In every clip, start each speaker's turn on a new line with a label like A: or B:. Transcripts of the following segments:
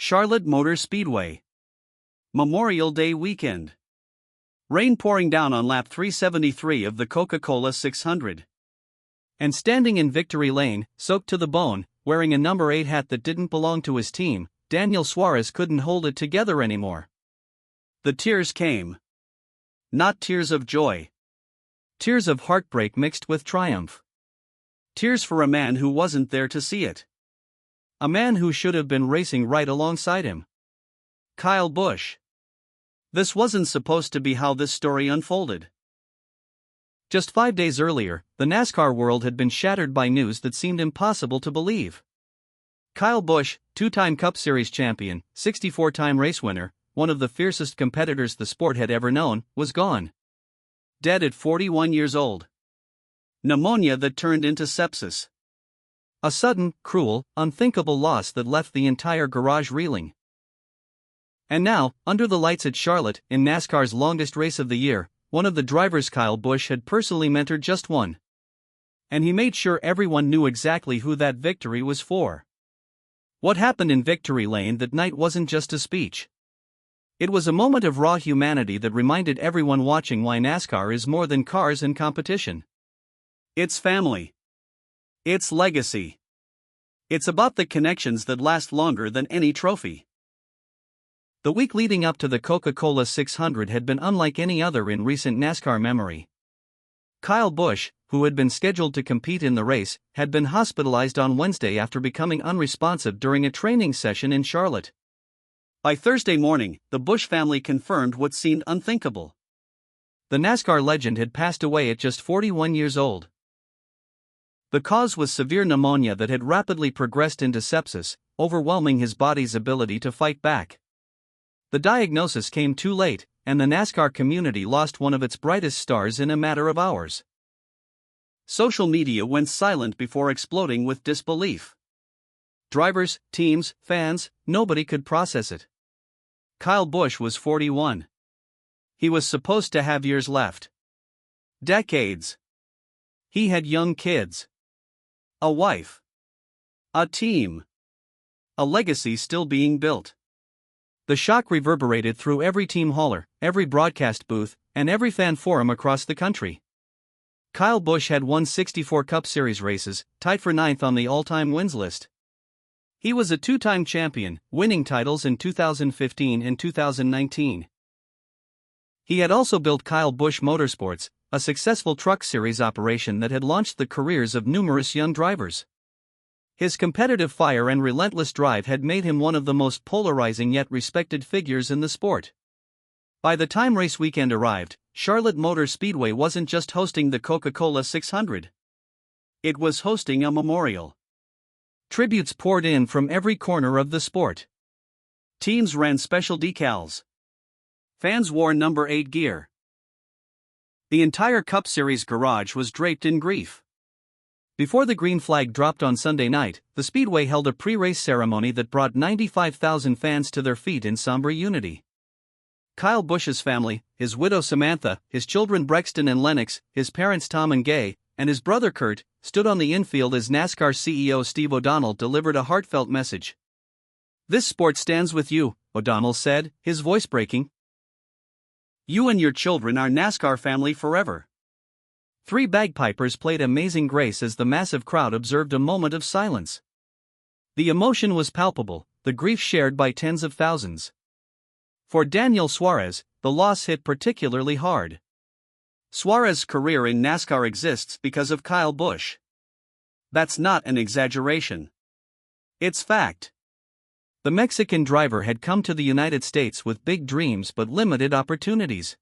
A: Charlotte Motor Speedway. Memorial Day weekend. Rain pouring down on lap 373 of the Coca-Cola 600. And standing in victory lane, soaked to the bone, wearing a number 8 hat that didn't belong to his team, Daniel Suarez couldn't hold it together anymore. The tears came. Not tears of joy. Tears of heartbreak mixed with triumph. Tears for a man who wasn't there to see it. A man who should have been racing right alongside him. Kyle Busch. This wasn't supposed to be how this story unfolded. Just 5 days earlier, the NASCAR world had been shattered by news that seemed impossible to believe. Kyle Busch, 2-time Cup Series champion, 64-time race winner, one of the fiercest competitors the sport had ever known, was gone. Dead at 41 years old. Pneumonia that turned into sepsis. A sudden, cruel, unthinkable loss that left the entire garage reeling. And now, under the lights at Charlotte, in NASCAR's longest race of the year, one of the drivers Kyle Busch had personally mentored just won. And he made sure everyone knew exactly who that victory was for. What happened in Victory Lane that night wasn't just a speech. It was a moment of raw humanity that reminded everyone watching why NASCAR is more than cars and competition. It's family. It's legacy. It's about the connections that last longer than any trophy. The week leading up to the Coca-Cola 600 had been unlike any other in recent NASCAR memory. Kyle Busch, who had been scheduled to compete in the race, had been hospitalized on Wednesday after becoming unresponsive during a training session in Charlotte. By Thursday morning, the Busch family confirmed what seemed unthinkable. The NASCAR legend had passed away at just 41 years old. The cause was severe pneumonia that had rapidly progressed into sepsis, overwhelming his body's ability to fight back. The diagnosis came too late, and the NASCAR community lost one of its brightest stars in a matter of hours. Social media went silent before exploding with disbelief. Drivers, teams, fans, nobody could process it. Kyle Busch was 41. He was supposed to have years left. Decades. He had young kids. A wife. A team. A legacy still being built. The shock reverberated through every team hauler, every broadcast booth, and every fan forum across the country. Kyle Busch had won 64 Cup Series races, tied for 9th on the all-time wins list. He was a 2-time champion, winning titles in 2015 and 2019. He had also built Kyle Busch Motorsports, a successful truck series operation that had launched the careers of numerous young drivers. His competitive fire and relentless drive had made him one of the most polarizing yet respected figures in the sport. By the time race weekend arrived, Charlotte Motor Speedway wasn't just hosting the Coca-Cola 600. It was hosting a memorial. Tributes poured in from every corner of the sport. Teams ran special decals. Fans wore number 8 gear. The entire Cup Series garage was draped in grief. Before the green flag dropped on Sunday night, the Speedway held a pre-race ceremony that brought 95,000 fans to their feet in somber unity. Kyle Busch's family, his widow Samantha, his children Brexton and Lennox, his parents Tom and Gay, and his brother Kurt, stood on the infield as NASCAR CEO Steve O'Donnell delivered a heartfelt message. "This sport stands with you," O'Donnell said, his voice breaking. "You and your children are NASCAR family forever." 3 bagpipers played Amazing Grace as the massive crowd observed a moment of silence. The emotion was palpable, the grief shared by tens of thousands. For Daniel Suarez, the loss hit particularly hard. Suarez's career in NASCAR exists because of Kyle Busch. That's not an exaggeration. It's fact. The Mexican driver had come to the United States with big dreams but limited opportunities.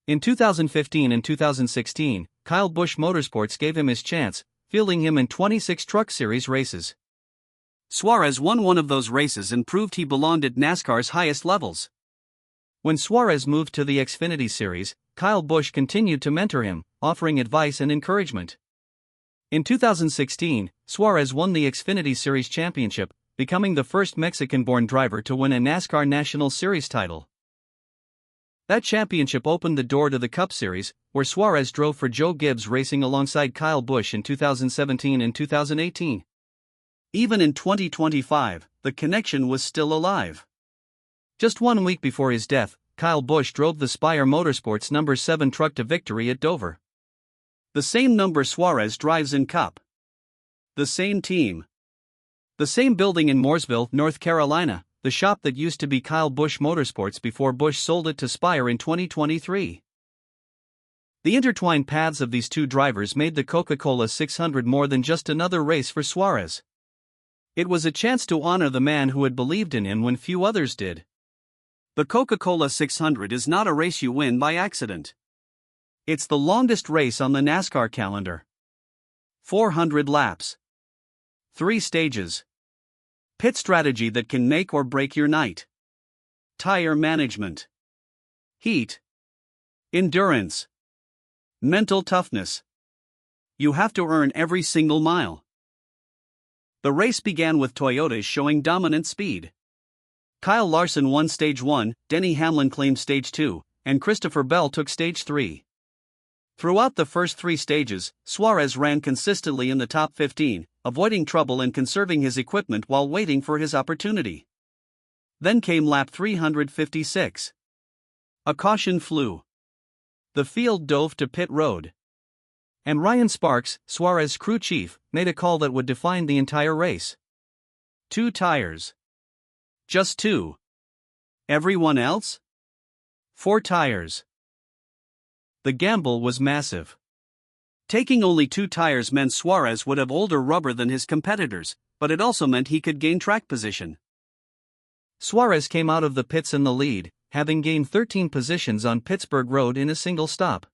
A: In 2015 and 2016, Kyle Busch Motorsports gave him his chance, fielding him in 26 Truck Series races. Suarez won one of those races and proved he belonged at NASCAR's highest levels. When Suarez moved to the Xfinity Series, Kyle Busch continued to mentor him, offering advice and encouragement. In 2016, Suarez won the Xfinity Series championship, becoming the first Mexican-born driver to win a NASCAR National Series title. That championship opened the door to the Cup Series, where Suarez drove for Joe Gibbs Racing alongside Kyle Busch in 2017 and 2018. Even in 2025, the connection was still alive. Just 1 week before his death, Kyle Busch drove the Spire Motorsports number 7 truck to victory at Dover. The same number Suarez drives in Cup. The same team. The same building in Mooresville, North Carolina, the shop that used to be Kyle Busch Motorsports before Busch sold it to Spire in 2023. The intertwined paths of these two drivers made the Coca-Cola 600 more than just another race for Suarez. It was a chance to honor the man who had believed in him when few others did. The Coca-Cola 600 is not a race you win by accident. It's the longest race on the NASCAR calendar. 400 laps. 3 stages. Pit strategy that can make or break your night. Tire management. Heat. Endurance. Mental toughness. You have to earn every single mile. The race began with Toyotas showing dominant speed. Kyle Larson won Stage 1, Denny Hamlin claimed Stage 2, and Christopher Bell took Stage 3. Throughout the first 3 stages, Suarez ran consistently in the top 15, avoiding trouble and conserving his equipment while waiting for his opportunity. Then came lap 356. A caution flew. The field dove to pit road. And Ryan Sparks, Suarez crew chief, made a call that would define the entire race. 2 tires. Just 2. Everyone else? 4 tires. The gamble was massive. Taking only 2 tires meant Suarez would have older rubber than his competitors, but it also meant he could gain track position. Suarez came out of the pits in the lead, having gained 13 positions on Pittsburgh Road in a single stop.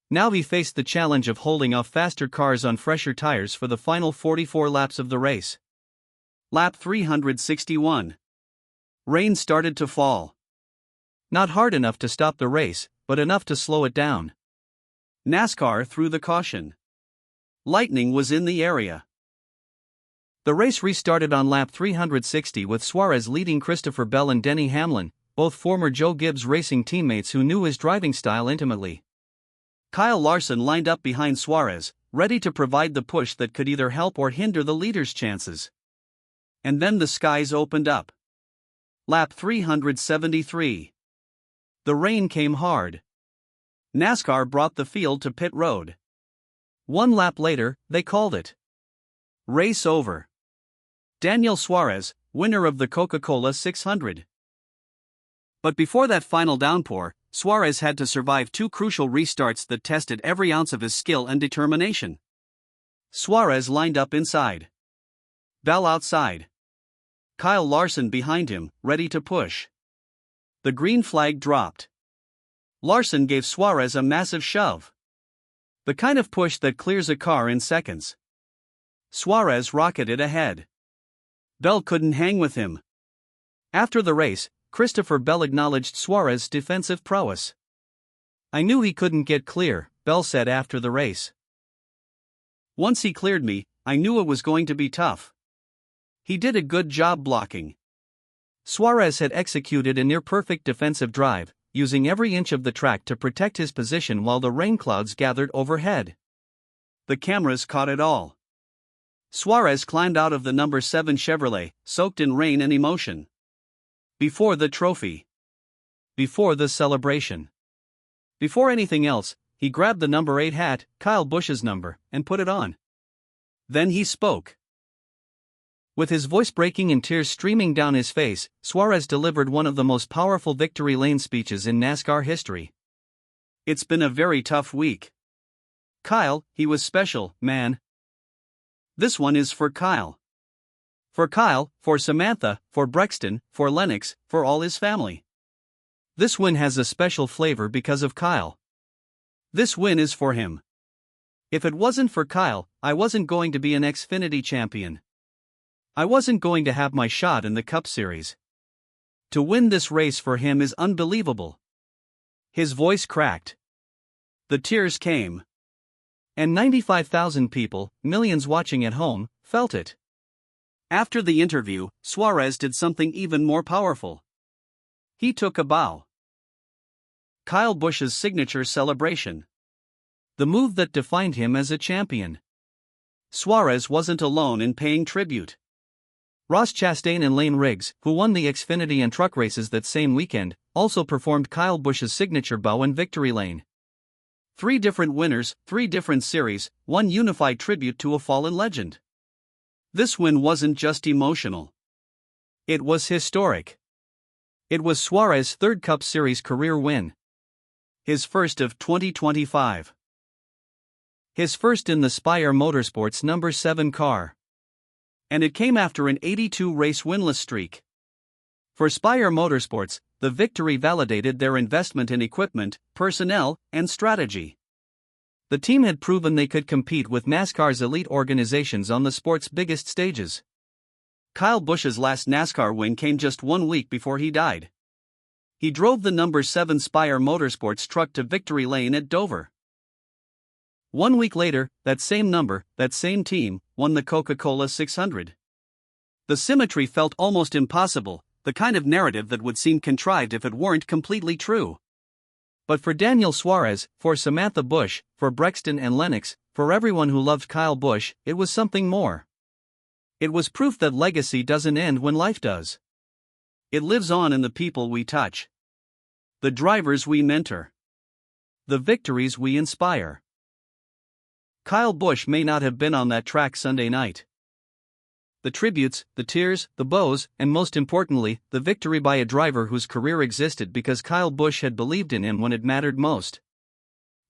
A: Now he faced the challenge of holding off faster cars on fresher tires for the final 44 laps of the race. Lap 361. Rain started to fall. Not hard enough to stop the race, but enough to slow it down. NASCAR threw the caution. Lightning was in the area. The race restarted on lap 360 with Suarez leading Christopher Bell and Denny Hamlin, both former Joe Gibbs Racing teammates who knew his driving style intimately. Kyle Larson lined up behind Suarez, ready to provide the push that could either help or hinder the leader's chances. And then the skies opened up. Lap 373. The rain came hard. NASCAR brought the field to pit road. 1 lap later, they called it. Race over. Daniel Suarez, winner of the Coca-Cola 600. But before that final downpour, Suarez had to survive 2 crucial restarts that tested every ounce of his skill and determination. Suarez lined up inside. Bell outside. Kyle Larson behind him, ready to push. The green flag dropped. Larson gave Suarez a massive shove. The kind of push that clears a car in seconds. Suarez rocketed ahead. Bell couldn't hang with him. After the race, Christopher Bell acknowledged Suarez's defensive prowess. "I knew he couldn't get clear," Bell said after the race. "Once he cleared me, I knew it was going to be tough. He did a good job blocking." Suarez had executed a near-perfect defensive drive, using every inch of the track to protect his position while the rain clouds gathered overhead. The cameras caught it all. Suarez climbed out of the number 7 Chevrolet, soaked in rain and emotion. Before the trophy. Before the celebration. Before anything else, he grabbed the number 8 hat, Kyle Busch's number, and put it on. Then he spoke. With his voice breaking and tears streaming down his face, Suarez delivered one of the most powerful victory lane speeches in NASCAR history. "It's been a very tough week. Kyle, he was special, man. This one is for Kyle. For Kyle, for Samantha, for Brexton, for Lennox, for all his family. This win has a special flavor because of Kyle. This win is for him. If it wasn't for Kyle, I wasn't going to be an Xfinity champion. I wasn't going to have my shot in the Cup Series. To win this race for him is unbelievable." His voice cracked. The tears came. And 95,000 people, millions watching at home, felt it. After the interview, Suarez did something even more powerful. He took a bow. Kyle Busch's signature celebration. The move that defined him as a champion. Suarez wasn't alone in paying tribute. Ross Chastain and Lane Riggs, who won the Xfinity and truck races that same weekend, also performed Kyle Busch's signature bow in victory lane. 3 different winners, 3 different series, one unified tribute to a fallen legend. This win wasn't just emotional. It was historic. It was Suarez's 3rd Cup Series career win. His first of 2025. His first in the Spire Motorsports number 7 car. And it came after an 82-race winless streak. For Spire Motorsports, the victory validated their investment in equipment, personnel, and strategy. The team had proven they could compete with NASCAR's elite organizations on the sport's biggest stages. Kyle Busch's last NASCAR win came just 1 week before he died. He drove the number 7 Spire Motorsports truck to victory lane at Dover. 1 week later, that same team, won the Coca-Cola 600. The symmetry felt almost impossible, the kind of narrative that would seem contrived if it weren't completely true. But for Daniel Suarez, for Samantha Busch, for Brexton and Lennox, for everyone who loved Kyle Busch, it was something more. It was proof that legacy doesn't end when life does. It lives on in the people we touch, the drivers we mentor, the victories we inspire. Kyle Busch may not have been on that track Sunday night. The tributes, the tears, the bows, and most importantly, the victory by a driver whose career existed because Kyle Busch had believed in him when it mattered most.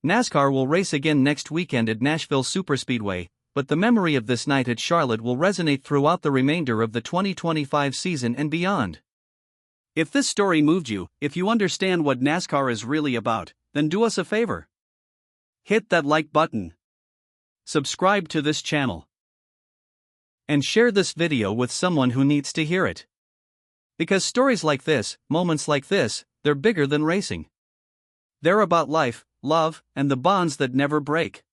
A: NASCAR will race again next weekend at Nashville Superspeedway, but the memory of this night at Charlotte will resonate throughout the remainder of the 2025 season and beyond. If this story moved you, if you understand what NASCAR is really about, then do us a favor. Hit that like button. Subscribe to this channel. And share this video with someone who needs to hear it. Because stories like this, moments like this, they're bigger than racing. They're about life, love, and the bonds that never break.